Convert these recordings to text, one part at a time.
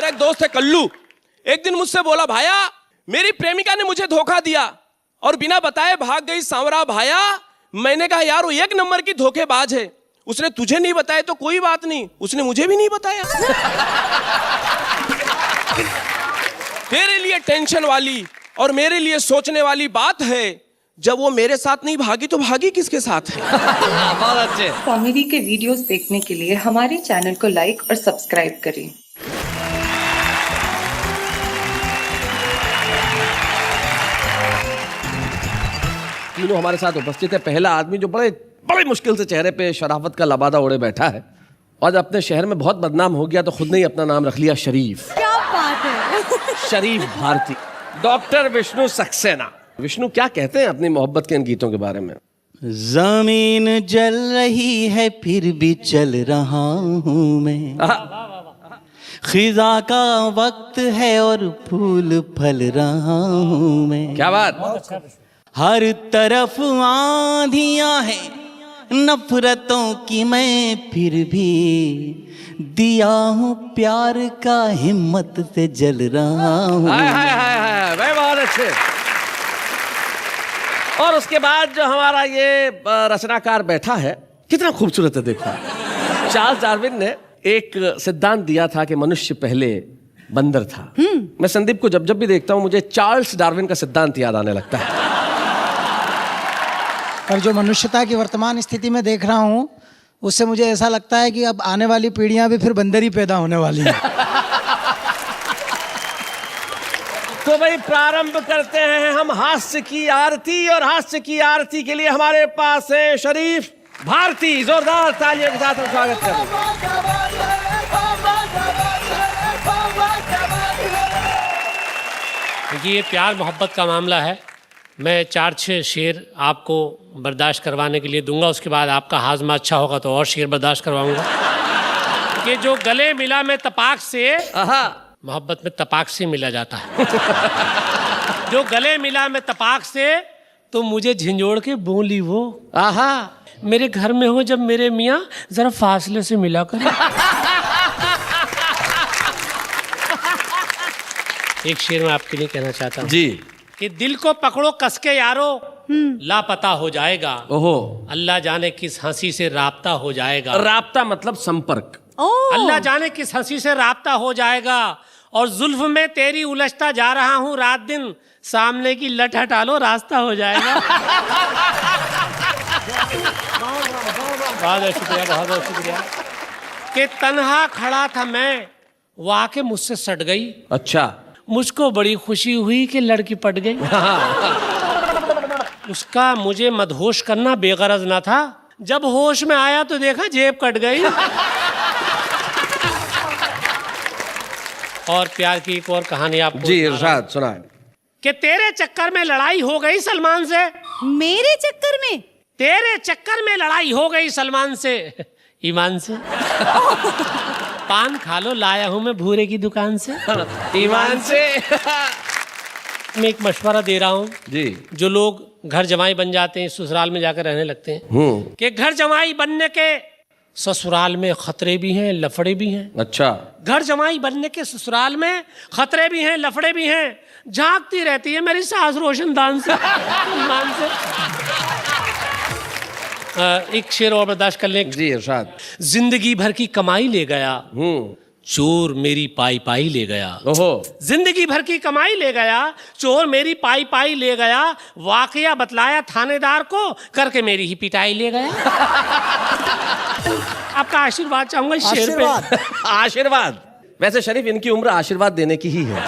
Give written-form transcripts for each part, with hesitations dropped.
मेरा एक दोस्त है कल्लू, एक दिन मुझसे बोला, भाया मेरी प्रेमिका ने मुझे धोखा दिया और बिना बताए भाग गई सांवरा भाया। मैंने कहा यार वो एक नंबर की धोखेबाज है। उसने तुझे नहीं बताया तो कोई बात नहीं, उसने मुझे भी नहीं बताया। तेरे लिए टेंशन वाली और मेरे लिए सोचने वाली बात है, जब वो मेरे साथ नहीं भागी तो भागी किसके साथ है? बहुत अच्छे। कॉमेडी के वीडियोस देखने के लिए हमारे चैनल को लाइक और सब्सक्राइब करें। तीनों हमारे साथ उपस्थित है। पहला आदमी जो बड़े बड़ी मुश्किल से चेहरे पे शराफत का लबादा ओढ़े बैठा है और अपने शहर में बहुत बदनाम हो गया तो खुद ने ही अपना नाम रख लिया शरीफ। क्या बात है। शरीफ भारती, डॉक्टर विष्णु सक्सेना। विष्णु क्या कहते हैं अपनी मोहब्बत के इन गीतों के बारे में? जमीन जल रही है फिर भी चल रहा हूँ मैं, खिजा का वक्त है और फूल फल रहा हूँ मैं। क्या बात। हर तरफ आंधियां हैं नफरतों की, मैं फिर भी दिया हूँ प्यार का, हिम्मत से जल रहा हूँ। हाय हाय हाय हाय, वे बहुत अच्छे। और उसके बाद जो हमारा ये रचनाकार बैठा है कितना खूबसूरत है, देखो। चार्ल्स डार्विन ने एक सिद्धांत दिया था कि मनुष्य पहले बंदर था। मैं संदीप को जब जब भी देखता हूँ मुझे चार्ल्स डार्विन का सिद्धांत याद आने लगता है। पर जो मनुष्यता की वर्तमान स्थिति में देख रहा हूँ उससे मुझे ऐसा लगता है कि अब आने वाली पीढ़ियां भी फिर बंदर ही पैदा होने वाली हैं। तो भाई प्रारंभ करते हैं हम हास्य की आरती, और हास्य की आरती के लिए हमारे पास है शरीफ भारती। जोरदार तालियों के साथ हम स्वागत करें। देखिए ये प्यार मोहब्बत का मामला है। मैं 4-6 शेर आपको बर्दाश्त करवाने के लिए दूंगा, उसके बाद आपका हाजमा अच्छा होगा तो और शेर बर्दाश्त करवाऊंगा। कि जो गले मिला में तपाक से, मोहब्बत में तपाक से मिला जाता है। जो गले मिला में तपाक से तो मुझे झिंझोड़ के बोली वो, आहा मेरे घर में हो जब मेरे मियाँ जरा फासले से मिला करें। एक शेर मैं आपके लिए कहना चाहता हूँ जी, कि दिल को पकड़ो कसके यारो, लापता हो जाएगा। ओहो। अल्लाह जाने किस हंसी से राब्ता हो जाएगा। राब्ता मतलब संपर्क। अल्लाह जाने किस हंसी से राब्ता हो जाएगा। और जुल्फ में तेरी उलझता जा रहा हूँ रात दिन, सामने की लट हटा लो रास्ता हो जाएगा। बहुत शुक्रिया, बहुत बहुत शुक्रिया। कि तन्हा खड़ा था मैं, वो आके मुझसे सट गई। अच्छा। मुझको बड़ी खुशी हुई कि लड़की पट गई। उसका मुझे मदहोश करना बेगरज ना था, जब होश में आया तो देखा जेब कट गई। और प्यार की एक और कहानी आपको जी इरशाद सुनाए। कि तेरे चक्कर में लड़ाई हो गई सलमान से। मेरे चक्कर में? तेरे चक्कर में लड़ाई हो गई सलमान से, ईमान से। पान खा लो लाया हूं मैं भूरे की दुकान से, ईमान से। मैं एक मशवरा दे रहा हूं जी, जो लोग घर जमाई बन जाते हैं, ससुराल में जाकर रहने लगते हैं, कि घर जमाई बनने के ससुराल में खतरे भी हैं, लफड़े भी हैं। अच्छा। घर जमाई बनने के ससुराल में खतरे भी हैं, लफड़े भी हैं। झांकती रहती है मेरी सास रोशनदान से, ईमान से। एक शेर और बर्दाश्त कर लें। जी इरशाद। जिंदगी भर की कमाई ले गया, चोर मेरी पाई पाई ले गया। ओहो। जिंदगी भर की कमाई ले गया, चोर मेरी पाई पाई ले गया। वाकया बतलाया थानेदार को, करके मेरी ही पिटाई ले गया। आपका आशीर्वाद चाहूंगा इस शेर पे। आशीर्वाद। वैसे शरीफ इनकी उम्र आशीर्वाद देने की ही है।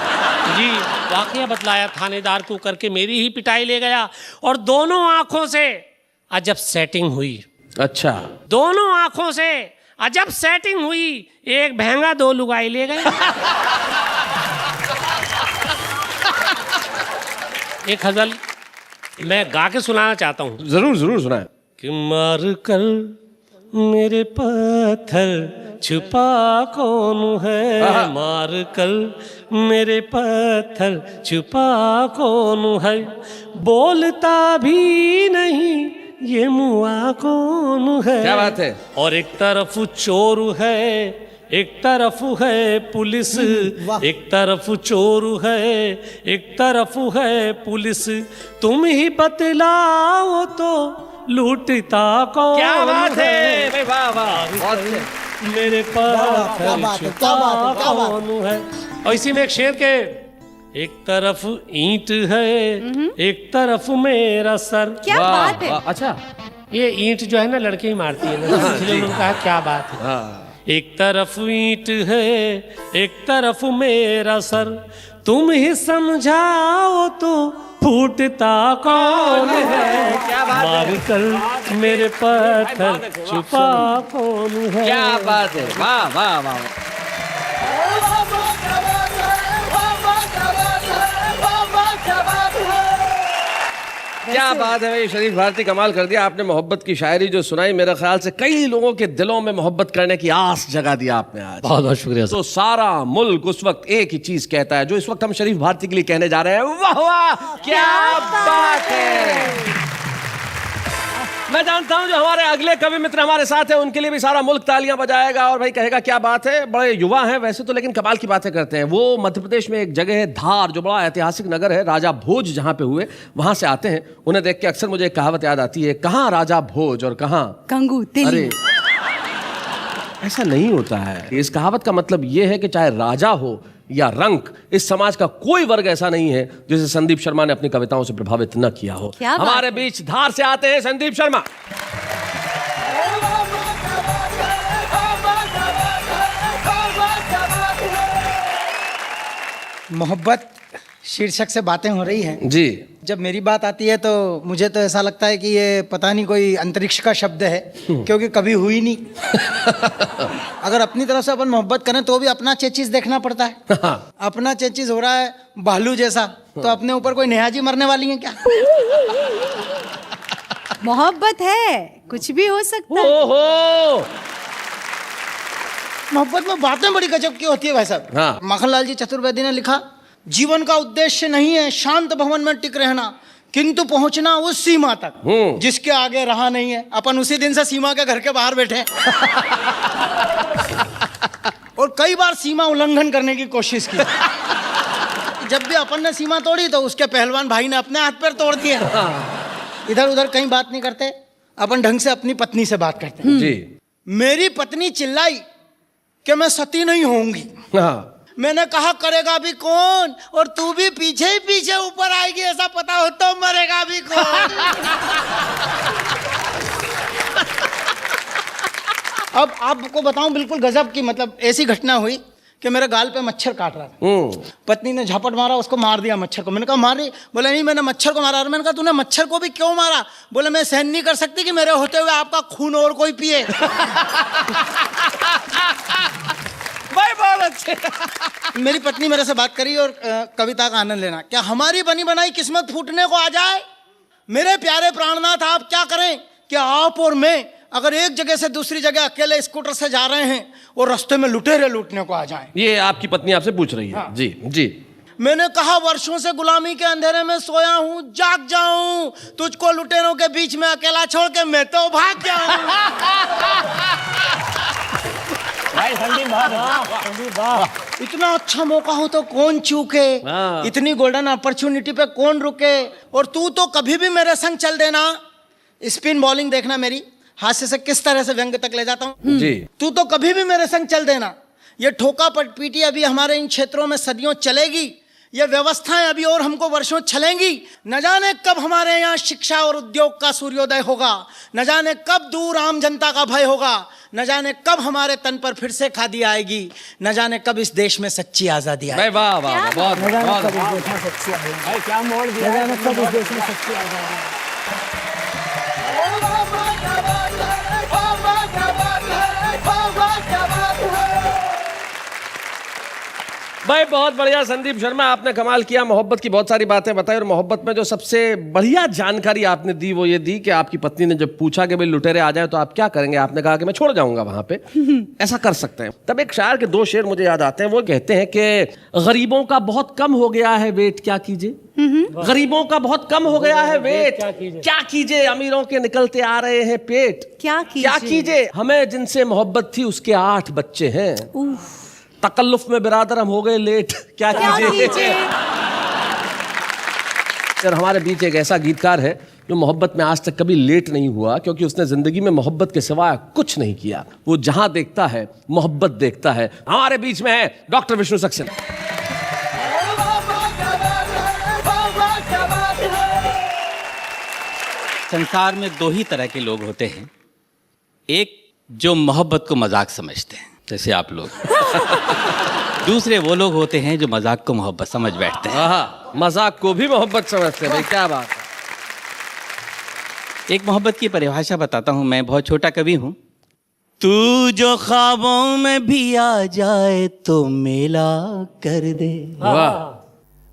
जी। वाकया बतलाया थानेदार को, करके मेरी ही पिटाई ले गया। और दोनों आंखों से अजब सेटिंग हुई। अच्छा। दोनों आंखों से अजब सेटिंग हुई, एक भैंगा 2 लुगाई ले गए। एक गजल मैं गा के सुनाना चाहता हूँ। जरूर जरूर सुनाए। कि मार कर मेरे पत्थर छुपा कौन है, मार कर मेरे पत्थर छुपा कौन है, बोलता भी नहीं ये मुआ कौन है। क्या बात है। और एक तरफ चोर है एक तरफ है पुलिस, एक तरफ चोर है, एक तरफ है पुलिस, तुम ही बतलाओ तो लूटता कौन? क्या बात है भाई, वाह वाह, बहुत अच्छे। मेरे पर कौन है? और इसी में एक शेर के, एक तरफ ईंट है, एक तरफ मेरा सर। क्या बात है। अच्छा, ये ईंट जो है ना लड़के ही मारती है ना, इसलिए उन्होंने कहा क्या बात है। एक तरफ ईंट है, एक तरफ मेरा सर, तुम ही समझाओ तो फूटता कौन है? मार कर मेरे पत्थर छुपा कौन है? क्या बात है, वाह वाह वाह। क्या बात है भाई, शरीफ भारती कमाल कर दिया आपने। मोहब्बत की शायरी जो सुनाई, मेरे ख्याल से कई लोगों के दिलों में मोहब्बत करने की आस जगा दिया आपने आज। बहुत बहुत शुक्रिया। तो सारा मुल्क उस वक्त एक ही चीज कहता है जो इस वक्त हम शरीफ भारती के लिए कहने जा रहे हैं, वाह वाह क्या बात है। मैं जानता हूं जो हमारे अगले कवि मित्र हमारे साथ हैं उनके लिए भी सारा मुल्क तालियां बजाएगा और भाई कहेगा क्या बात है। बड़े युवा हैं वैसे तो, लेकिन कमाल की बातें करते हैं। वो मध्य प्रदेश में एक जगह है धार, जो बड़ा ऐतिहासिक नगर है, राजा भोज जहां पे हुए, वहां से आते हैं। उन्हें देख के अक्सर मुझे एक कहावत याद आती है, कहाँ राजा भोज और कहाँ कंगू तेली। अरे ऐसा नहीं होता है। इस कहावत का मतलब यह है कि चाहे राजा हो या रंक, इस समाज का कोई वर्ग ऐसा नहीं है जिसे संदीप शर्मा ने अपनी कविताओं से प्रभावित न किया हो। हमारे बीच धार से आते हैं संदीप शर्मा। मोहब्बत शीर्षक से बातें हो रही हैं जी। जब मेरी बात आती है तो मुझे तो ऐसा लगता है कि ये पता नहीं कोई अंतरिक्ष का शब्द है, क्योंकि कभी हुई नहीं। अगर अपनी तरफ से अपन मोहब्बत करें तो भी अपना चेचिस देखना पड़ता है। अपना चेचिस हो रहा है भालू जैसा, तो अपने ऊपर कोई नेहाजी मरने वाली है क्या? मोहब्बत है, कुछ भी हो सकता है। ओहो, मोहब्बत में बातें बड़ी गजब की होती है भाई साहब। हाँ। माखनलाल जी चतुर्वेदी ने लिखा, जीवन का उद्देश्य नहीं है शांत भवन में टिक रहना, किंतु पहुंचना उस सीमा तक जिसके आगे रहा नहीं है। अपन उसी दिन से सीमा के घर के बाहर बैठे हैं। और कई बार सीमा उल्लंघन करने की कोशिश की। जब भी अपन ने सीमा तोड़ी तो उसके पहलवान भाई ने अपने हाथ पैर तोड़ दिए। इधर उधर कहीं बात नहीं करते, अपन ढंग से अपनी पत्नी से बात करते हैं। जी। मेरी पत्नी चिल्लाई कि मैं सती नहीं होऊंगी। हाँ। मैंने कहा करेगा भी कौन, और तू भी पीछे ही पीछे ऊपर आएगी, ऐसा पता हो तो मरेगा भी कौन। अब आपको बताऊं, बिल्कुल गजब की मतलब ऐसी घटना हुई कि मेरे गाल पे मच्छर काट रहा था। पत्नी ने झपट मारा, उसको मार दिया मच्छर को। मैंने कहा मारी? बोले नहीं, मैंने मच्छर को मारा। और मैंने कहा तूने मच्छर को भी क्यों मारा? बोले मैं सहन नहीं कर सकती कि मेरे होते हुए आपका खून और कोई पिए। भाई बहुत अच्छे। मेरी पत्नी मेरे से बात करी और कविता का आनंद लेना। क्या हमारी बनी बनाई किस्मत फूटने को आ जाए? मेरे प्यारे प्राणनाथ, आप क्या करें कि आप और मैं अगर एक जगह से दूसरी जगह अकेले स्कूटर से जा रहे हैं और रास्ते में लुटेरे लूटने को आ जाएं। ये आपकी पत्नी आपसे पूछ रही है। हाँ। जी जी। मैंने कहा वर्षों से गुलामी के अंधेरे में सोया हूं, जाग जाऊं, तुझको लुटेरों के बीच में अकेला छोड़ के मैं तो भाग जाऊं। भाई इतना अच्छा मौका हो तो कौन चूके, इतनी गोल्डन अपॉर्चुनिटी पे कौन रुके। और तू तो कभी भी मेरे संग चल देना। स्पिन बॉलिंग देखना मेरी, हास्य से किस तरह से व्यंग तक ले जाता हूँ जी। तू तो कभी भी मेरे संग चल देना। ये ठोका पीटी अभी हमारे इन क्षेत्रों में सदियों चलेगी, ये व्यवस्थाएं अभी और हमको वर्षों चलेंगी। न जाने कब हमारे यहाँ शिक्षा और उद्योग का सूर्योदय होगा, न जाने कब दूर आम जनता का भय होगा, न जाने कब हमारे तन पर फिर से खादी आएगी, न जाने कब इस देश में सच्ची आजादी आएगी। वाह वाह, बहुत बहुत क्या मोड़ दिया, न जाने कब इस देश में सच्ची आजादी। भाई बहुत बढ़िया संदीप शर्मा, आपने कमाल किया। मोहब्बत की बहुत सारी बातें बताई और मोहब्बत में जो सबसे बढ़िया जानकारी आपने दी वो ये दी कि आपकी पत्नी ने जब पूछा कि भाई लुटेरे आ जाए तो आप क्या करेंगे, आपने कहा कि मैं छोड़ जाऊंगा वहां पे। ऐसा कर सकते हैं। तब एक शायर के दो शेर मुझे याद आते हैं। वो कहते हैं कि गरीबों का बहुत कम हो गया है वेट, क्या कीजिए। गरीबों का बहुत कम हो गया है वेट, क्या कीजिए। अमीरों के निकलते आ रहे हैं पेट, क्या कीजिए। हमें जिनसे मोहब्बत थी उसके 8 बच्चे हैं। तकल्लुफ में बिरादर हम हो गए लेट, क्या कीजिए। सर हमारे बीच एक ऐसा गीतकार है जो मोहब्बत में आज तक कभी लेट नहीं हुआ, क्योंकि उसने जिंदगी में मोहब्बत के सिवाय कुछ नहीं किया। वो जहां देखता है मोहब्बत देखता है। हमारे बीच में है डॉक्टर विष्णु सक्सेना। संसार में 2 ही तरह के लोग होते हैं। एक जो मोहब्बत को मजाक समझते हैं, जैसे आप लोग। दूसरे वो लोग होते हैं जो मजाक को मोहब्बत समझ बैठते हैं। मजाक को भी मोहब्बत समझते हैं भाई, क्या बात है। एक मोहब्बत की परिभाषा बताता हूं। मैं बहुत छोटा कवि हूं। तू जो ख्वाबों में भी आ जाए तो मेला कर दे, वाह।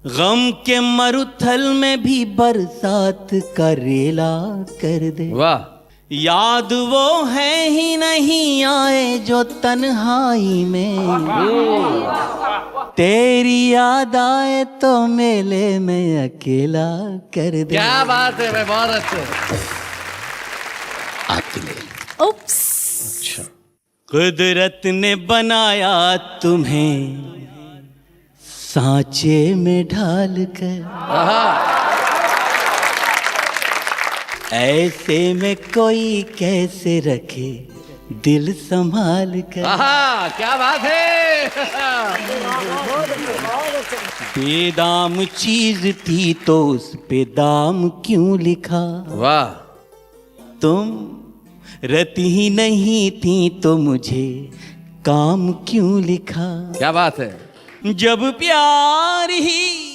गम के मरुथल में भी बरसात का रेला कर दे। वाह। याद वो है ही नहीं आए जो तन्हाई में, तेरी याद आए तो मेले में अकेला कर दे। क्या बात है भाई, बहुत अच्छे। आपके लिए उप्स। कुदरत ने बनाया तुम्हें सांचे में ढाल कर, ऐसे में कोई कैसे रखे दिल संभाल कर। क्या बात है। बेदाम चीज थी तो उस पे दाम क्यों लिखा। वाह। तुम रति ही नहीं थी तो मुझे काम क्यों लिखा। क्या बात है। जब प्यार ही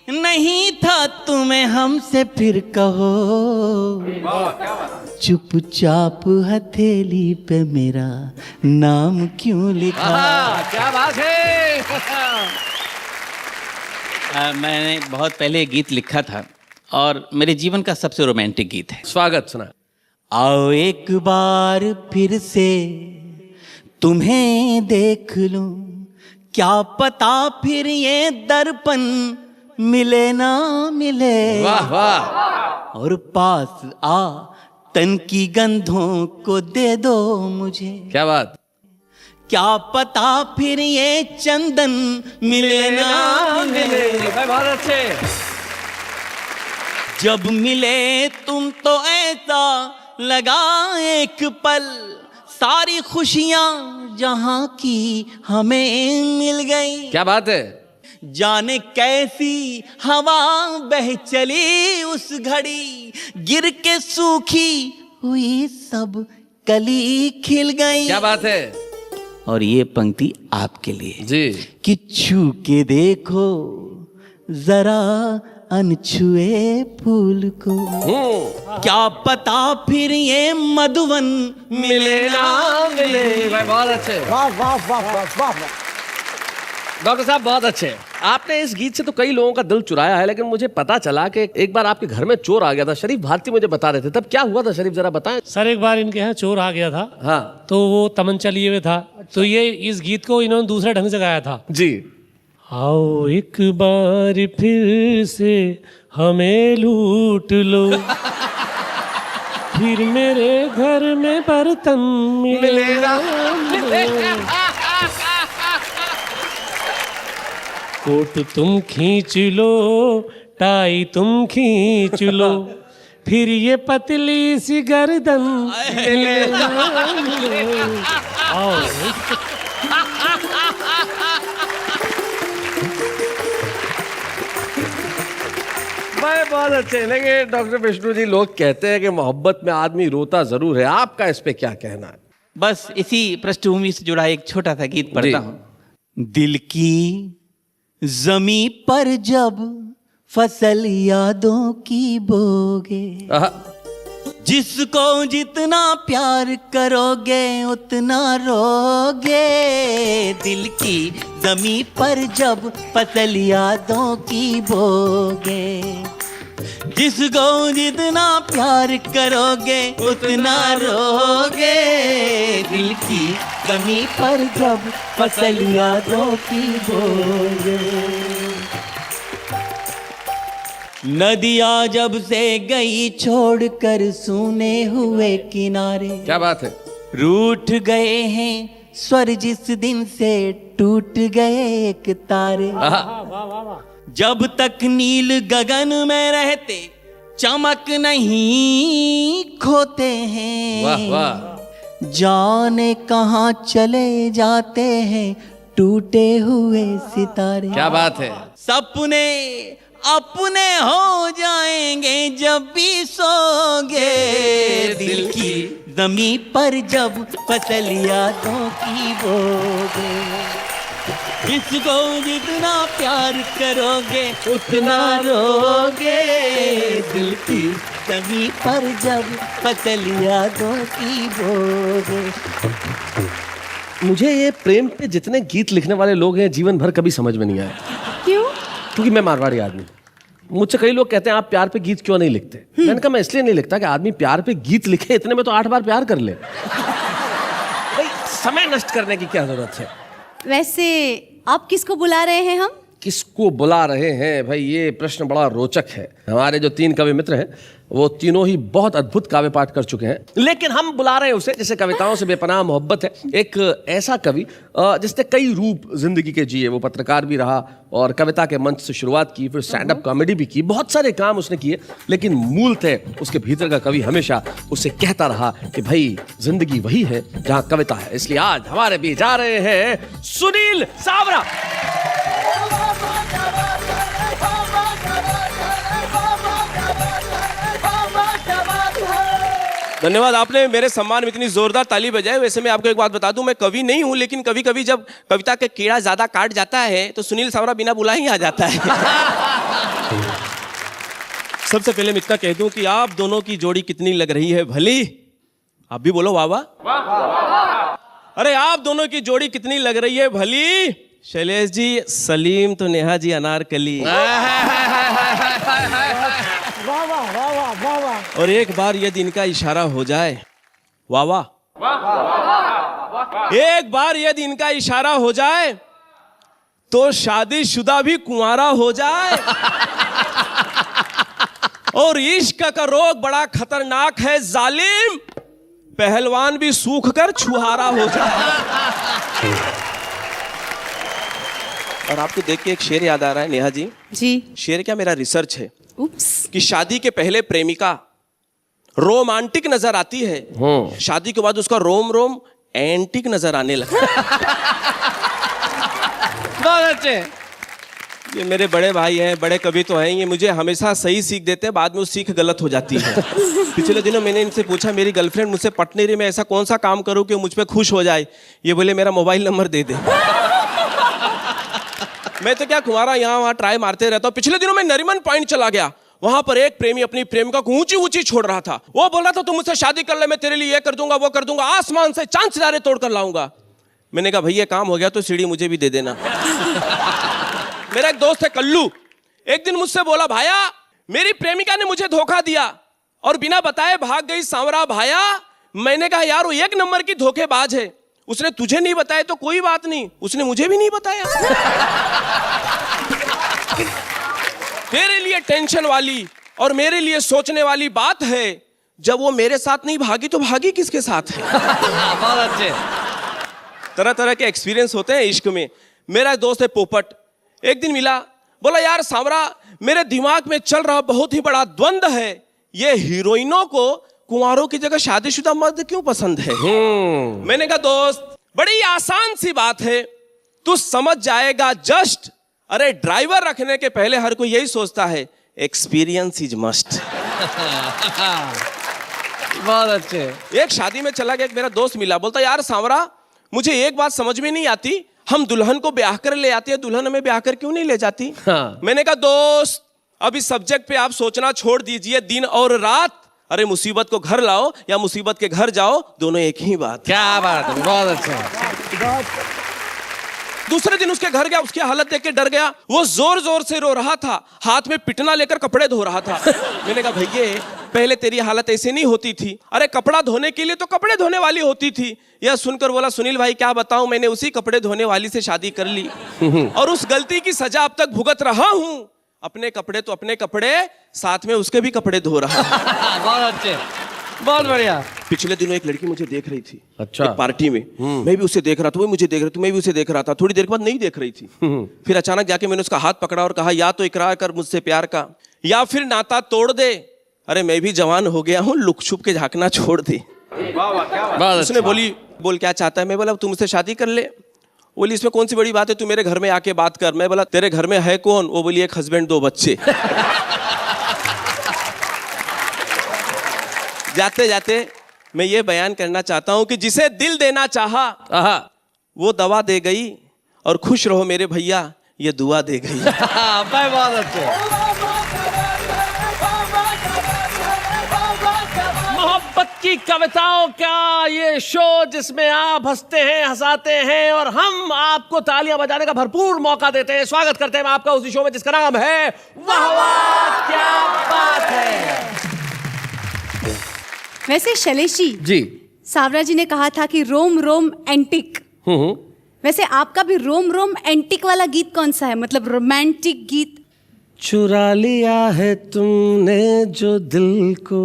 नहीं था तुम्हें हमसे फिर कहो, चुपचाप हथेली पे मेरा नाम क्यों लिखा। क्या बात है। मैंने बहुत पहले गीत लिखा था और मेरे जीवन का सबसे रोमांटिक गीत है। स्वागत सुना। आओ एक बार फिर से तुम्हें देख लूं, क्या पता फिर ये दर्पण मिले ना मिले। वाह वाह। और पास आ तन की गंधों को दे दो मुझे, क्या बात। क्या पता फिर ये चंदन मिले ना मिले। बहुत अच्छे। जब मिले तुम तो ऐसा लगा एक पल, सारी खुशियां जहां की हमें मिल गई। क्या बात है। जाने कैसी हवा बह चली उस घड़ी, गिर के सूखी हुई सब कली खिल गई। क्या बात है। और ये पंक्ति आपके लिए जी। कि छू के देखो जरा अनछुए फूल को, क्या पता फिर ये मधुवन मिले ना मिले। बहुत अच्छे। वाह वाह वाह वाह वाह। डॉक्टर साहब बहुत अच्छे। आपने इस गीत से तो कई लोगों का दिल चुराया है, लेकिन मुझे पता चला कि एक बार आपके घर में चोर आ गया था। शरीफ भारती मुझे बता रहे थे, तब क्या हुआ था शरीफ, जरा बताएं। सर एक बार इनके यहाँ चोर आ गया था। हाँ। तो वो तमंचा लिए हुए था। तो ये इस गीत को इन्होंने दूसरे ढंग से गाया था। जी। आओ एक बार फिर से हमें लूट लो, फिर मेरे घर में बर्तन मिलेगा। कोट तुम खींच लो, टाई तुम खींच लो, फिर ये पतली सी गर्दन मिलेगा। आओ बहुत अच्छे। लेकिन डॉक्टर विष्णु जी, लोग कहते हैं कि मोहब्बत में आदमी रोता जरूर है, आपका इस पे क्या कहना है। बस इसी पृष्ठभूमि से जुड़ा एक छोटा सा गीत पढ़ता हूं। दिल की जमी पर जब फसल यादों की बोगे, जिसको जितना प्यार करोगे उतना रोगे, दिल की जमी पर जब फसल यादों की बोगे। जिसको जितना प्यार करोगे उतना रोगे, दिल की जमी पर जब फसल यादों की बोगे। नदियाँ जब से गई छोड़कर सूने हुए किनारे, क्या बात है। रूठ गए हैं स्वर जिस दिन से टूट गए एक तारे। जब तक नील गगन में रहते चमक नहीं खोते हैं, वाह वाह। जाने कहाँ चले जाते हैं टूटे हुए सितारे। क्या बात है। सपने अपने हो जाएंगे जब भी सोगे, दिल की जमी पर जब फसल यादों की बोगे। जिसको जितना प्यार करोगे उतना रोगे, दिल की जमी पर जब फसल यादों की बोगे। मुझे ये प्रेम पे जितने गीत लिखने वाले लोग हैं जीवन भर कभी समझ में नहीं आया। क्यों? क्योंकि मैं मारवाड़ी आदमी। मुझसे कई लोग कहते हैं आप प्यार पे गीत क्यों नहीं लिखते। मैंने कहा मैं इसलिए नहीं लिखता कि आदमी प्यार पे गीत लिखे इतने में तो 8 बार प्यार कर ले। भाई समय नष्ट करने की क्या जरूरत है। वैसे आप किसको बुला रहे हैं हम? किसको बुला रहे हैं भाई, ये प्रश्न बड़ा रोचक है। हमारे जो 3 कवि मित्र हैं वो तीनों ही बहुत अद्भुत काव्य पाठ कर चुके हैं, लेकिन हम बुला रहे हैं उसे जिसे कविताओं से बेपनाह मोहब्बत है। एक ऐसा कवि जिसने कई रूप जिंदगी के जिए। वो पत्रकार भी रहा और कविता के मंच से शुरुआत की, फिर स्टैंड अप कॉमेडी भी की, बहुत सारे काम उसने किए, लेकिन मूलतः उसके भीतर का कवि हमेशा उसे कहता रहा कि भाई जिंदगी वही है जहां कविता है। इसलिए आज हमारे बीच आ रहे हैं सुनील सावरा। धन्यवाद, आपने मेरे सम्मान में इतनी जोरदार ताली बजाई। वैसे मैं आपको एक बात बता दूं, मैं कवि नहीं हूं, लेकिन कभी कभी जब कविता के कीड़ा ज्यादा काट जाता है तो सुनील सावरा बिना बुलाए ही आ जाता है। सबसे पहले मैं इतना कह दूं कि आप दोनों की जोड़ी कितनी लग रही है भली। आप भी बोलो वाह वाह। अरे आप दोनों की जोड़ी कितनी लग रही है भली। शैलेश जी सलीम तो नेहा जी अनारकली। और एक बार यदि इनका इशारा हो जाए, वाह वाह, एक बार यदि इनका इशारा हो जाए तो शादीशुदा भी कुंवारा हो जाए। और इश्क का रोग बड़ा खतरनाक है जालिम, पहलवान भी सूख कर छुहारा हो जाए। और आपको देख के एक शेर याद आ रहा है नेहा जी। जी। शेर क्या, मेरा रिसर्च है उप्स। कि शादी के पहले प्रेमिका रोमांटिक नजर आती है, शादी के बाद उसका रोम रोम एंटिक नजर आने लगता है। बहुत अच्छे। ये मेरे बड़े भाई हैं, बड़े कवि तो हैं, ये मुझे हमेशा सही सीख देते हैं, बाद में वो सीख गलत हो जाती है। पिछले दिनों मैंने इनसे पूछा मेरी गर्लफ्रेंड मुझसे पट नहीं रही, मैं ऐसा कौन सा काम करूं कि वो मुझ पे खुश हो जाए। ये बोले मेरा मोबाइल नंबर दे दे। मैं तो क्या कुंवारा यहाँ वहाँ ट्राई मारते रहता हूँ। पिछले दिनों मैं नरीमन पॉइंट चला गया, वहां पर एक प्रेमी अपनी प्रेमिका को ऊंची ऊंची छोड़ रहा था। वो बोल रहा था तुम मुझसे शादी कर ले, मैं तेरे लिए ये कर दूंगा वो कर दूंगा, आसमान से चांद सितारे तोड़ कर लाऊंगा। मैंने कहा भैया काम हो गया तो सीढ़ी मुझे भी दे देना। मेरा एक दोस्त है कल्लू, एक दिन मुझसे बोला भाया मेरी प्रेमिका ने मुझे धोखा दिया और बिना बताए भाग गई सांवरा भाया। मैंने कहा यार वो 1 नंबर की धोखेबाज है, उसने तुझे नहीं बताया तो कोई बात नहीं, उसने मुझे भी नहीं बताया। तेरे लिए टेंशन वाली और मेरे लिए सोचने वाली बात है, जब वो मेरे साथ नहीं भागी तो भागी किसके साथ है। बहुत अच्छे। तरह तरह के एक्सपीरियंस होते हैं इश्क में। मेरा एक दोस्त है पोपट, एक दिन मिला, बोला यार सांवरा मेरे दिमाग में चल रहा बहुत ही बड़ा द्वंद्व है, ये हीरोइनों को कुंवारों की जगह शादीशुदा मर्द क्यों पसंद है। मैंने कहा दोस्त बड़ी आसान सी बात है, तू समझ जाएगा जस्ट। अरे ड्राइवर रखने के पहले हर कोई यही सोचता है एक्सपीरियंस इज मस्ट। बहुत अच्छे। एक शादी में चला गया, एक मेरा दोस्त मिला, बोलता यार सांवरा मुझे एक बात समझ में नहीं आती, हम दुल्हन को ब्याह कर ले आते हैं, दुल्हन हमें ब्याह कर क्यों नहीं ले जाती। हाँ। मैंने कहा दोस्त अब इस सब्जेक्ट पे आप सोचना छोड़ दीजिए, दिन और रात अरे मुसीबत को घर लाओ या मुसीबत के घर जाओ, दोनों एक ही बात। क्या बात है, बहुत अच्छा। दूसरे दिन उसके घर गया, उसकी हालत देख के डर गया। वो जोर जोर से रो रहा था, हाथ में पिटना लेकर कपड़े धो रहा था। मैंने कहा भैया पहले तेरी हालत ऐसे नहीं होती थी। अरे कपड़ा धोने के लिए तो कपड़े धोने वाली होती थी। यह सुनकर बोला सुनील भाई क्या बताऊं, मैंने उसी कपड़े धोने वाली से शादी कर ली और उस गलती की सजा अब तक भुगत रहा हूं। अपने कपड़े तो अपने कपड़े, साथ में उसके भी कपड़े धो रहा हूं। बहुत अच्छे, बहुत बढ़िया। पिछले दिनों एक लड़की मुझे देख रही थी, अच्छा। एक पार्टी में। मैं भी उसे देख रहा था, वो मुझे देख रही थी, मैं भी उसे देख रहा था। थोड़ी देर के बाद नहीं देख रही थी। फिर अचानक जाके मैंने उसका हाथ पकड़ा और कहा या तो इकरार कर मुझसे प्यार का या फिर नाता तोड़ दे। अरे मैं भी जवान हो गया हूँ, लुक छुप के झांकना छोड़ दे। उसने बोली बोल क्या चाहता है? मैं बोला तू मुझसे शादी कर ले। बोली इसमें कौन सी बड़ी बात है, तू मेरे घर में आके बात कर। मैं बोला तेरे घर में है कौन? वो बोली एक हस्बैंड 2 बच्चे। जाते जाते मैं ये बयान करना चाहता हूं कि जिसे दिल देना चाहा वो दवा दे गई, और खुश रहो मेरे भैया ये दुआ दे गई। बहुत अच्छे। मोहब्बत की कविताओं का ये शो जिसमें आप हंसते हैं, हंसाते हैं और हम आपको तालियां बजाने का भरपूर मौका देते हैं। स्वागत करते हैं आपका उसी शो में जिसका नाम है वाह वाह क्या बात है। वैसे शैलेश जी, सावरा जी ने कहा था कि रोम रोम एंटिक। वैसे आपका भी रोम रोम एंटिक वाला गीत कौन सा है, मतलब रोमांटिक गीत? चुरा लिया है तुमने जो दिल को,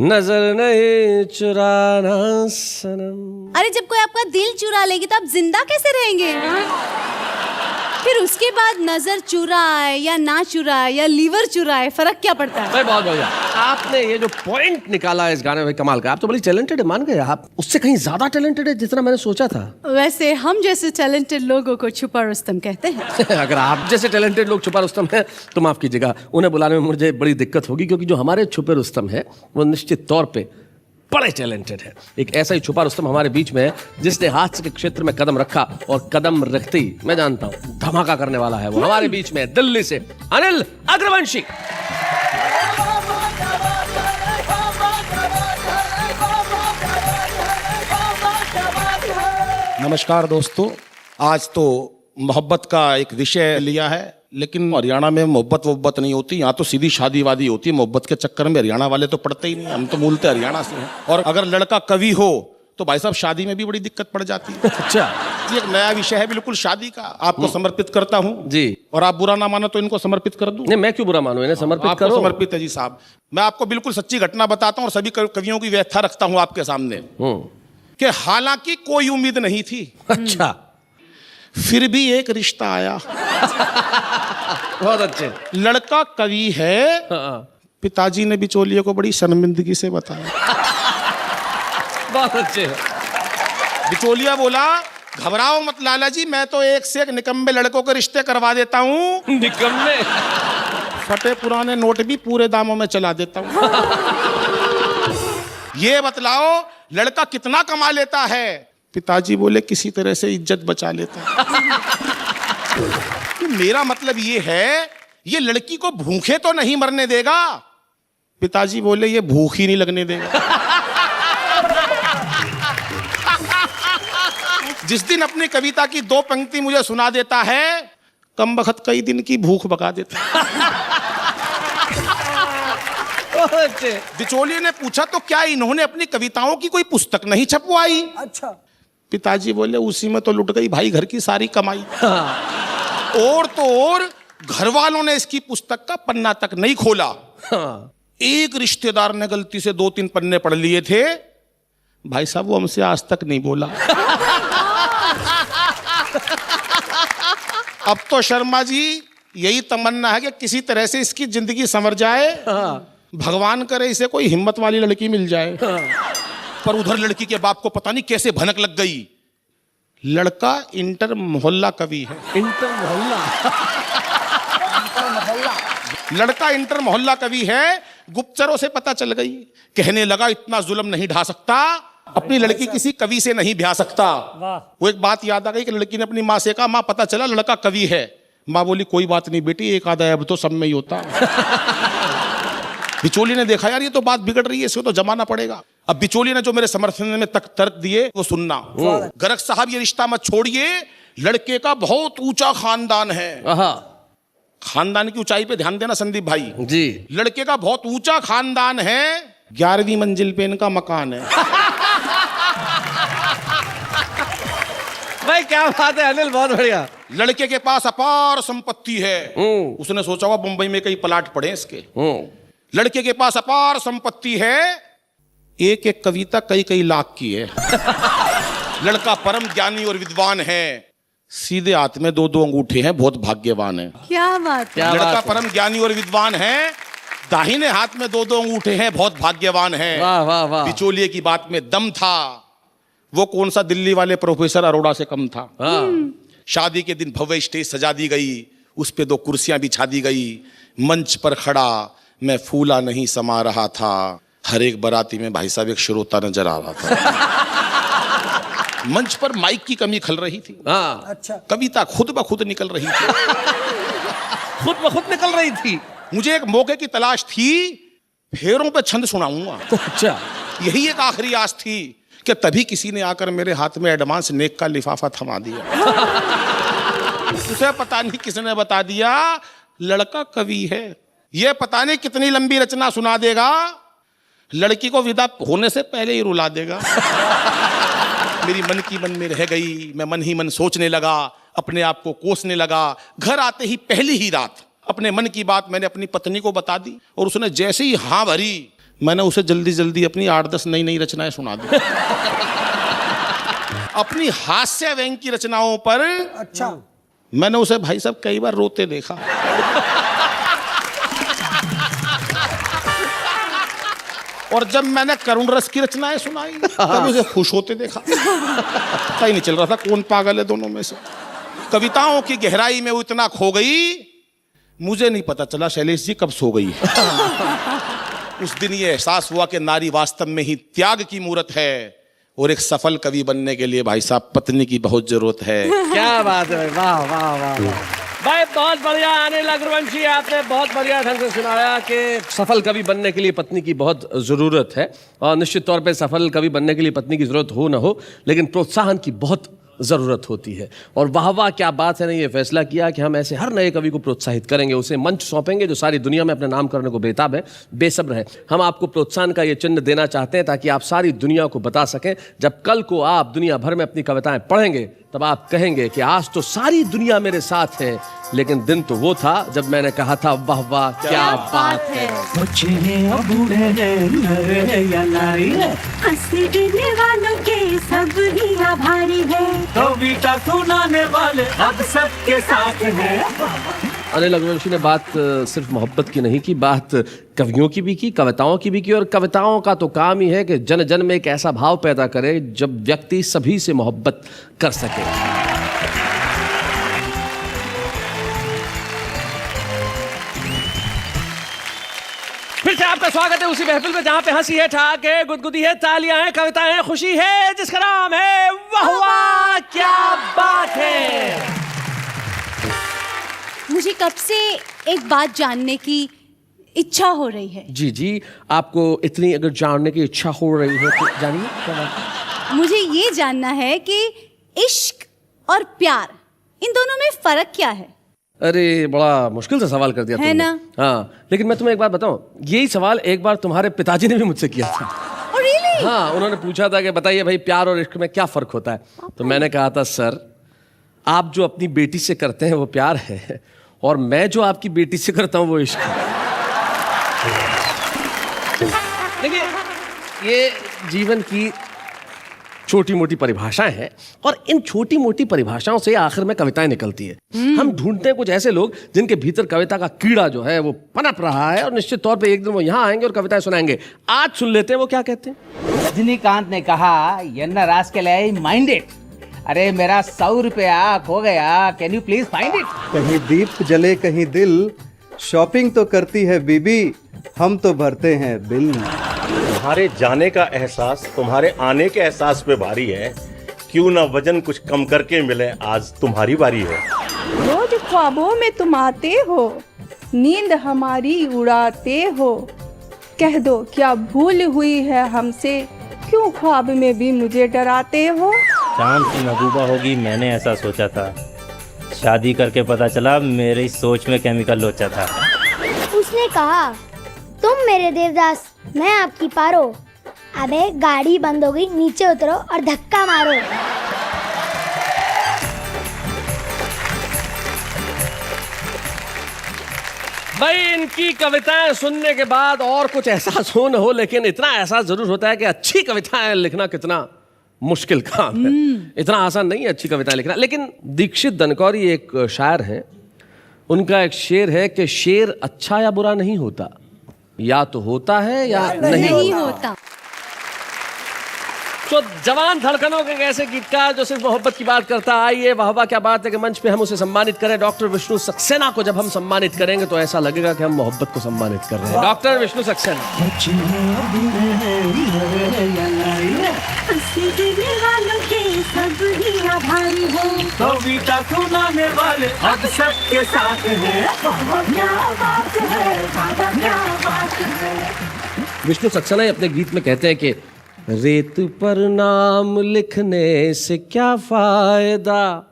नजर नहीं चुराना सनम। अरे जब कोई आपका दिल चुरा लेगी तो आप जिंदा कैसे रहेंगे? फिर उसके बाद नजर चुराए या ना चुराए या लीवर चुराए, फर्क क्या पड़ता है? बहुत बढ़िया। आपने ये जो पॉइंट निकाला है इस गाने में कमाल का। आप तो बड़ी टैलेंटेड है, मान गए आप। उससे कहीं ज्यादा टैलेंटेड है जितना मैंने सोचा था। वैसे हम जैसे टैलेंटेड लोगों को छुपा रुस्तम कहते हैं। अगर आप जैसे टैलेंटेड लोग छुपा रुस्तम है तो माफ कीजिएगा, उन्हें बुलाने में मुझे बड़ी दिक्कत होगी, क्योंकि जो हमारे छुपे रुस्तम है वो निश्चित तौर पे बड़े टैलेंटेड है। एक ऐसा ही छुपा रुस्तम हमारे बीच में है जिसने हास्य के क्षेत्र में कदम रखा और कदम रखते ही मैं जानता हूं धमाका करने वाला है। वो हमारे बीच में दिल्ली से अनिल अग्रवंशी। नमस्कार दोस्तों, आज तो मोहब्बत का एक विषय लिया है, लेकिन हरियाणा में मोहब्बत नहीं होती। यहाँ तो सीधी शादी वादी होती है। मोहब्बत के चक्कर में हरियाणा वाले तो पड़ते ही नहीं, हम तो मूलतः हरियाणा से हैं। और अगर लड़का कवि हो तो भाई साहब शादी में भी बड़ी दिक्कत पड़ जाती है। अच्छा, ये एक नया विषय है बिल्कुल शादी का। आपको समर्पित करता हूँ जी। और आप बुरा ना मानो तो इनको समर्पित कर दूं। नहीं, मैं क्यों बुरा मानूं, इन्हें समर्पित आपको करो। समर्पित है जी साहब। मैं आपको बिल्कुल सच्ची घटना बताता हूँ और सभी कवियों की व्याख्या रखता हूँ आपके सामने कि हालांकि कोई उम्मीद नहीं थी, अच्छा, फिर भी एक रिश्ता आया। बहुत अच्छे। लड़का कवि है, पिताजी ने बिचौलिए को बड़ी शर्मिंदगी से बताया। बहुत अच्छे। बिचौलिया बोला घबराओ मत लाला जी, मैं तो एक से एक निकम्मे लड़कों के रिश्ते करवा देता हूँ। निकम्मे? फटे पुराने नोट भी पूरे दामों में चला देता हूँ। ये बतलाओ लड़का कितना कमा लेता है? पिताजी बोले किसी तरह से इज्जत बचा लेता है। तो मेरा मतलब ये है ये लड़की को भूखे तो नहीं मरने देगा। पिताजी बोले ये भूख ही नहीं लगने देगा। जिस दिन अपनी कविता की 2 पंक्ति मुझे सुना देता है, कम बखत कई दिन की भूख भगा देता है। बिचौलिए ने पूछा तो क्या इन्होंने अपनी कविताओं की कोई पुस्तक नहीं छपवाई? अच्छा। पिताजी बोले उसी में तो लुट गई भाई घर की सारी कमाई। और तो और घर वालों ने इसकी पुस्तक का पन्ना तक नहीं खोला। एक रिश्तेदार ने गलती से 2-3 पन्ने पढ़ लिए थे, भाई साहब वो हमसे आज तक नहीं बोला। अब तो शर्मा जी यही तमन्ना है कि किसी तरह से इसकी जिंदगी संवर जाए। भगवान करे इसे कोई हिम्मत वाली लड़की मिल जाए। पर उधर लड़की के बाप को पता नहीं कैसे भनक लग गई, लड़का इंटर मोहल्ला कवि है। इंटर मोहल्ला? लड़का इंटर मोहल्ला कवि है। गुप्तचरों से पता चल गई, कहने लगा इतना जुल्म नहीं ढा सकता, अपनी लड़की किसी कवि से नहीं ब्याह सकता। वो एक बात याद आ गई कि लड़की ने अपनी माँ से कहा माँ पता चला लड़का कवि है। माँ बोली कोई बात नहीं बेटी, एक आधा अब तो सब में ही होता। बिचौलिए ने देखा यार ये तो बात बिगड़ रही है, इसको तो जमाना पड़ेगा। अब बिचौलिए ने जो मेरे समर्थन में तर्क दिए वो सुनना। गरग साहब ये रिश्ता मत छोड़िए, लड़के का बहुत ऊंचा खानदान है। खानदान की ऊंचाई पे ध्यान देना संदीप भाई जी। लड़के का बहुत ऊंचा खानदान है, 11वीं मंजिल पे इनका मकान है। भाई क्या बात है अनिल, बहुत बढ़िया। लड़के के पास अपार संपत्ति है। उसने सोचा हुआ मुंबई में कई प्लाट पड़े इसके। लड़के के पास अपार संपत्ति है, एक एक कविता कई कई लाख की है। लड़का परम ज्ञानी और विद्वान है, सीधे हाथ में 2-2 अंगूठे हैं, बहुत भाग्यवान है। क्या बात है। लड़का परम ज्ञानी और विद्वान है, दाहिने हाथ में 2-2 अंगूठे हैं, बहुत भाग्यवान है। वाह वाह वाह। बिचौलिए की बात में दम था, वो कौन सा दिल्ली वाले प्रोफेसर अरोड़ा से कम था। शादी के दिन भव्य स्टेज सजा दी गई, उस पे 2 कुर्सियां बिछा दी गई। मंच पर खड़ा मैं फूला नहीं समा रहा था, हर एक बाराती में भाई साहब एक श्रोता नजर आ रहा था। मंच पर माइक की कमी खल रही थी। अच्छा। कविता खुद ब खुद निकल रही थी। खुद ब खुद निकल रही थी। मुझे एक मौके की तलाश थी, फेरों पे छंद सुनाऊंगा। अच्छा। यही एक आखिरी आस थी कि तभी किसी ने आकर मेरे हाथ में एडवांस नेक का लिफाफा थमा दिया। उसे पता नहीं किसने बता दिया लड़का कवि है, ये पता नहीं कितनी लंबी रचना सुना देगा, लड़की को विदा होने से पहले ही रुला देगा। मेरी मन की मन में रह गई, मैं मन ही मन सोचने लगा, अपने आप को कोसने लगा। घर आते ही पहली ही रात अपने मन की बात मैंने अपनी पत्नी को बता दी, और उसने जैसे ही हाँ भरी, मैंने उसे जल्दी जल्दी अपनी 8-10 नई नई रचनाएं सुना दी। अपनी हास्य व्यंग की रचनाओं पर अच्छा मैंने उसे भाई साहब कई बार रोते देखा। और जब मैंने करुण रस की रचनाएं सुनाई तब उसे खुश होते देखा। पता ही नहीं चल रहा था कौन पागल है दोनों में से। कविताओं की गहराई में वो इतना खो गई, मुझे नहीं पता चला शैलेश जी कब सो गई। उस दिन ये एहसास हुआ कि नारी वास्तव में ही त्याग की मूरत है, और एक सफल कवि बनने के लिए भाई साहब पत्नी की बहुत जरूरत है। क्या बात है, वाह वाह वाह वाह। भाई बहुत बढ़िया अनिल अग्रवंशी, आपने बहुत बढ़िया ढंग से सुनाया कि सफल कवि बनने के लिए पत्नी की बहुत ज़रूरत है। और निश्चित तौर पे सफल कवि बनने के लिए पत्नी की ज़रूरत हो ना हो, लेकिन प्रोत्साहन की बहुत ज़रूरत होती है। और वाह वाह क्या बात है ने ये फैसला किया कि हम ऐसे हर नए कवि को प्रोत्साहित करेंगे, उसे मंच सौंपेंगे जो सारी दुनिया में अपना नाम करने को बेताब है, बेसब्र है। हम आपको प्रोत्साहन का ये चिन्ह देना चाहते हैं ताकि आप सारी दुनिया को बता सकें, जब कल को आप दुनिया भर में अपनी कविताएं पढ़ेंगे तब आप कहेंगे कि आज तो सारी दुनिया मेरे साथ है, लेकिन दिन तो वो था जब मैंने कहा था वाह वाह क्या बात है। बच्चे हैं या बूढ़े हैं, नर है या नारी है, हंसने गिरने वालों के सब ही आभारी है, कविता सुनाने वाले अब सबके साथ हैं। अनिल अग्रवंशी ने बात सिर्फ मोहब्बत की नहीं की, बात कवियों की भी की, कविताओं की भी की। और कविताओं का तो काम ही है कि जन जन में एक ऐसा भाव पैदा करे जब व्यक्ति सभी से मोहब्बत कर सके। फिर से आपका स्वागत है उसी महफिल में जहां पे हंसी है, ठाक है, गुदगुदी है, तालियां हैं, कविताएं हैं, खुशी है, जिसका नाम है वाह वाह क्या बात है। मुझे कब से एक बात जानने की इच्छा हो रही है। जी जी, आपको इतनी अगर जानने की इच्छा हो रही है तो जानिए क्या बात है। मुझे ये जानना है कि इश्क और प्यार, इन दोनों में फर्क क्या है। अरे बड़ा मुश्किल से सवाल कर दिया है तुमने। ना? हाँ, लेकिन मैं तुम्हें एक बात बताऊं, यही सवाल एक बार तुम्हारे पिताजी ने भी मुझसे किया था। Oh, really? हाँ, उन्होंने पूछा था कि बताइए भाई प्यार और इश्क में क्या फर्क होता है। तो मैंने कहा था सर, आप जो अपनी बेटी से करते हैं वो प्यार है, और मैं जो आपकी बेटी से करता हूं वो इश्क है। देखिए, ये जीवन की छोटी मोटी परिभाषाएं हैं, और इन छोटी मोटी परिभाषाओं से आखिर में कविताएं निकलती है। हम ढूंढते हैं कुछ ऐसे लोग जिनके भीतर कविता का कीड़ा जो है वो पनप रहा है, और निश्चित तौर पे एक दिन वो यहाँ आएंगे और कविताएं सुनाएंगे। आज सुन लेते हैं वो क्या कहते हैं। रजनीकांत ने कहा यन्ना रास के लिए माइंडेड, अरे मेरा 100 रुपया खो गया, can you please find it. कहीं दीप जले कहीं दिल, शॉपिंग तो करती है बीबी, हम तो भरते हैं बिल। तुम्हारे जाने का एहसास तुम्हारे आने के एहसास पे भारी है, क्यों ना वजन कुछ कम करके मिले, आज तुम्हारी बारी है। रोज ख्वाबों में तुम आते हो, नींद हमारी उड़ाते हो, कह दो क्या भूल हुई है हमसे, क्यों ख्वाब में भी मुझे डराते हो। चांद की महबूबा होगी मैंने ऐसा सोचा था, शादी करके पता चला मेरी सोच में केमिकल लोचा था। उसने कहा तुम मेरे देवदास मैं आपकी पारो, अबे गाड़ी बंद हो गई, नीचे उतरो और धक्का मारो। भाई इनकी कविताएं सुनने के बाद और कुछ एहसास हो न हो, लेकिन इतना एहसास जरूर होता है कि अच्छी कविताएं लिखना कितना मुश्किल काम है। इतना आसान नहीं है अच्छी कविताएं लिखना। लेकिन दीक्षित दनकौरी एक शायर हैं, उनका एक शेर है कि शेर अच्छा या बुरा नहीं होता, या तो होता है या नहीं होता। तो जवान धड़कनों के ऐसे गीतकार जो सिर्फ मोहब्बत की बात करता, आइए वाह वाह क्या बात है कि मंच पे हम उसे सम्मानित करें। डॉक्टर विष्णु सक्सेना को जब हम सम्मानित करेंगे तो ऐसा लगेगा कि हम मोहब्बत को सम्मानित कर रहे हैं। डॉक्टर विष्णु सक्सेना। कविता सुनाने वाले अब सबके साथ हैं, क्या बात है। विष्णु सक्सेना अपने गीत में कहते हैं कि रेत पर नाम लिखने से क्या फायदा,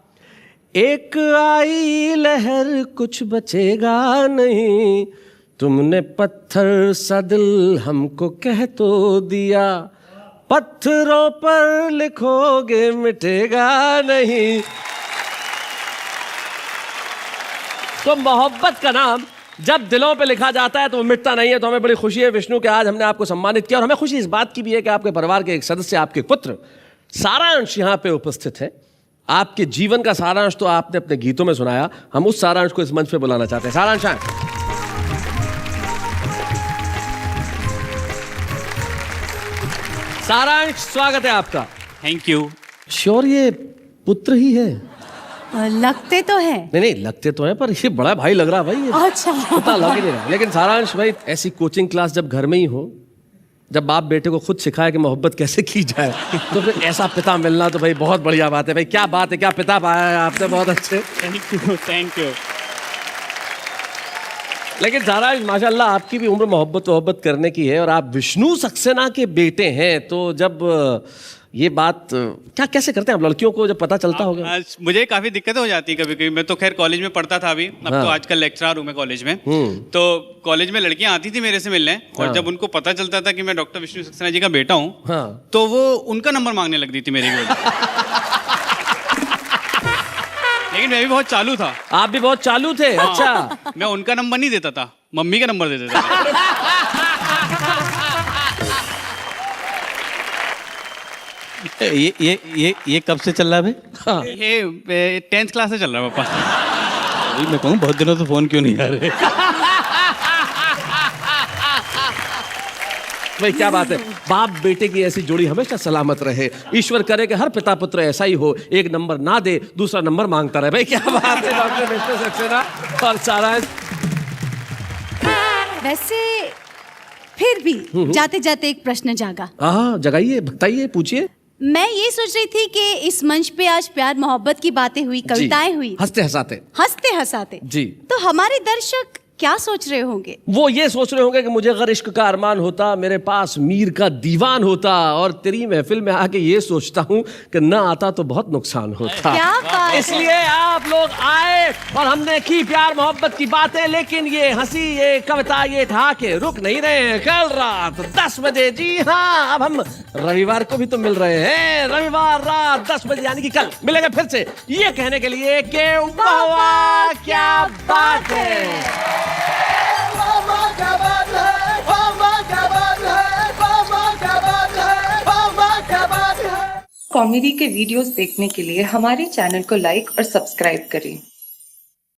एक आई लहर कुछ बचेगा नहीं, तुमने पत्थर सा दिल हमको कह तो दिया, पत्थरों पर लिखोगे मिटेगा नहीं। तो मोहब्बत का नाम जब दिलों पे लिखा जाता है तो वो मिटता नहीं है। तो हमें बड़ी खुशी है विष्णु कि आज हमने आपको सम्मानित किया, और हमें खुशी इस बात की भी है कि आपके परिवार के एक सदस्य, आपके पुत्र सारांश यहाँ पे उपस्थित है। आपके जीवन का सारांश तो आपने अपने गीतों में सुनाया, हम उस सारांश को इस मंच पे बुलाना चाहते हैं। सारांश आए। सारांश स्वागत है आपका। Thank you. श्योर ये पुत्र ही है? लगते तो है। नहीं लगते तो है, पर ये बड़ा भाई लग रहा है भाई। अच्छा पता लग ही नहीं रहा। लेकिन सारांश भाई, ऐसी कोचिंग क्लास जब घर में ही हो, जब बाप बेटे को खुद सिखाए कि मोहब्बत कैसे की जाए, तो फिर ऐसा पिता मिलना तो भाई बहुत बढ़िया बात है। भाई क्या बात है, क्या पिता पाया है आपने, बहुत अच्छे। Thank you. लेकिन सारांश माशाल्लाह आपकी भी उम्र मोहब्बत करने की है, और आप विष्णु सक्सेना के बेटे हैं। तो जब ये बात क्या कैसे करते हैं आप लड़कियों को जब पता चलता होगा? मुझे काफी दिक्कतें हो जाती है कभी कभी। मैं तो खैर कॉलेज में पढ़ता था अभी, अब तो आजकल लेक्चरर हूँ मैं कॉलेज में। तो कॉलेज में लड़कियां आती थी मेरे से मिलने, और जब उनको पता चलता था कि मैं डॉक्टर विष्णु सक्सेना जी का बेटा हूँ, तो वो उनका नंबर मांगने लग दी थी मेरे को। लेकिन मैं भी बहुत चालू था। आप भी बहुत चालू थे? अच्छा। मैं उनका नंबर नहीं देता था, मम्मी का नंबर दे देता था। ये कब से चल रहा है भाई? ये 10th क्लास से चल रहा है पापा। मैं कहूँ बहुत दिनों से फोन क्यों नहीं आ रहे। भाई क्या बात है, बाप बेटे की ऐसी जोड़ी हमेशा सलामत रहे। ईश्वर करे कि हर पिता पुत्र ऐसा ही हो, एक नंबर ना दे दूसरा नंबर मांगता रहे। भाई क्या बात है डॉक्टर विष्णु सक्सेना और सारांश। वैसे फिर भी जाते जाते एक प्रश्न जागा। हाँ जगाइए, बताइए, पूछिए। मैं ये सोच रही थी कि इस मंच पे आज प्यार मोहब्बत की बातें हुई, कविताएं हुई, हंसते हंसाते जी, तो हमारे दर्शक क्या सोच रहे होंगे? वो ये सोच रहे होंगे कि मुझे अगर इश्क का अरमान होता, मेरे पास मीर का दीवान होता, और तेरी महफिल में आके ये सोचता हूँ कि ना आता तो बहुत नुकसान होता। क्या बात है? इसलिए आप लोग आए और हमने की प्यार मोहब्बत की बातें, लेकिन ये हंसी, ये कविता, ये ठहाके रुक नहीं रहे हैं। कल रात 10 बजे, जी हाँ, अब हम रविवार को भी तो मिल रहे हैं। रविवार रात 10 बजे यानी कि कल मिलेंगे फिर से, ये कहने के लिए कि वाह वाह क्या बात है। कॉमेडी के वीडियोस देखने के लिए हमारे चैनल को लाइक और सब्सक्राइब करें।